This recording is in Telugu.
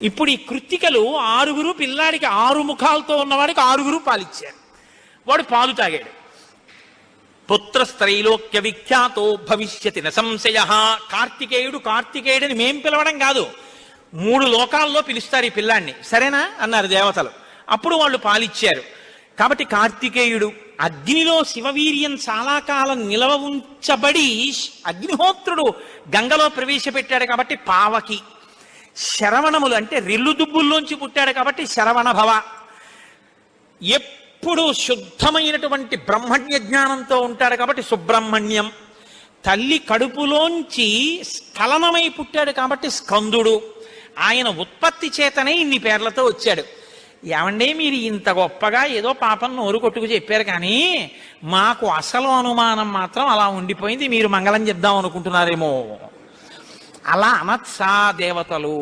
ఇప్పుడు ఈ కృత్తికలు 6 పిల్లాడికి 6 ముఖాలతో ఉన్నవాడికి 6 పాలిచ్చారు. వాడు పాలు తాగాడు. పుత్రస్త్రైలోక్య విఖ్యాతో భవిష్యతి న సంశయ. కార్తికేయుడని మేం పిలవడం కాదు, 3 లోకాల్లో పిలుస్తారు ఈ పిల్లాన్ని. సరేనా అన్నారు దేవతలు. అప్పుడు వాళ్ళు పాలిచ్చారు. కాబట్టి కార్తికేయుడు అగ్నిలో శివవీర్యం చాలా కాలం నిలవ ఉంచబడి అగ్నిహోత్రుడు గంగలో ప్రవేశపెట్టాడు కాబట్టి పావకి. శరవణములు అంటే రెల్లు దుబ్బుల్లోంచి పుట్టాడు కాబట్టి శరవణ భవ. ఎప్పుడు శుద్ధమైనటువంటి బ్రహ్మణ్య జ్ఞానంతో ఉంటాడు కాబట్టి సుబ్రహ్మణ్యం. తల్లి కడుపులోంచి స్ఖలనమై పుట్టాడు కాబట్టి స్కందుడు. ఆయన ఉత్పత్తి చేతనే ఇన్ని పేర్లతో వచ్చాడు. ఏమంటే మీరు ఇంత గొప్పగా ఏదో పాపం నోరు కొట్టుకు చెప్పారు, కానీ మాకు అసలు అనుమానం మాత్రం అలా ఉండిపోయింది. మీరు మంగళం చెప్దాం అనుకుంటున్నారేమో. అలా అనత్సా దేవతలు.